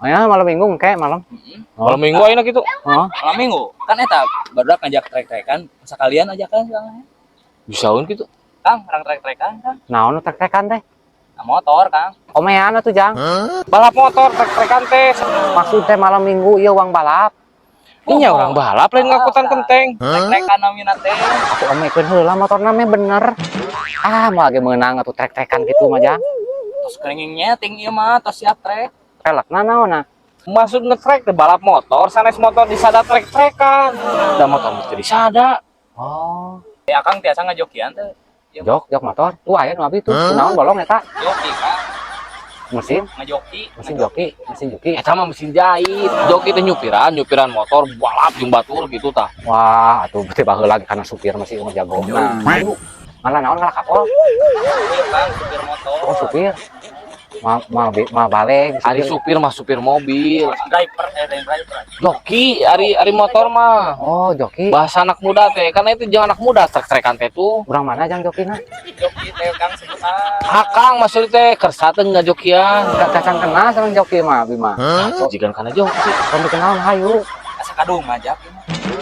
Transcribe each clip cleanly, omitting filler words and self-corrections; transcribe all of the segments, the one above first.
Oh ya, malam minggu engke malam. Malam minggu ayeuna gitu. Oh, Malam minggu kan eta barudak ngajak trek-trekan sekalian ajakan soalnya. Bisaun gitu. Kang, orang trek-trekan Kang. naon nu trek-trekan teh? Nah, motor Kang. Omean atuh Jang. Balap motor trek-trekan teh. Maksud teh malam minggu ieu uang balap. Nya orang balap lain ngakutan kenteng. Trek-trekan namina teh. Aku omekeun heula motorna mah bener. Ah, mau lagi menang atuh trek-trekan gitu mah Jang. Terus keringingnya ting ieu mah tos siap trek. Pelekna naonna? Maksud ngetrek teh balap motor, sanes motor disada trek-trekan. Da motor mesti disada. Oh, Ya Kang tiasa ngajokian teh. Ieu jok motor. Tuh aya nu abi tuh. Kunaon bolong eta? joki Kang. Mesin, Ngajoki. mesin joki. Eta mah mesin jahit. Joki teh nyupiran motor balap jeung batur gitu tah. Wah, atuh berarti baheula lagi karena supir masih jago. Nah, malah naon ngalah kapol. Ieu Kang supir motor. Oh, supir. Ma balik. Ari supir mah supir mobil. Driver driver. Joki ari motor mah. Oh, joki. Bahasa anak muda teh, karena itu jangan anak muda trek-trekan teh tuh. Urang mana Jang jokina? Joki teh Kang sebutan. Akang maksud teh kersa teh ngajokian. Cacang kenal sareng joki mah abi mah. Jigan kana joki. Kan dikenal mah hayu. Asa kadung ngajak ieu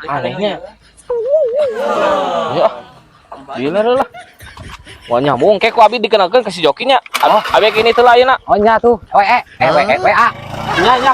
mah. Anehnya. Ya. Gila lah. Wah nyambung kek ku abi dikenalkeun ke si jokinya. Abi kini teh lah ayeuna. Oh nya tuh. WA. Nya nya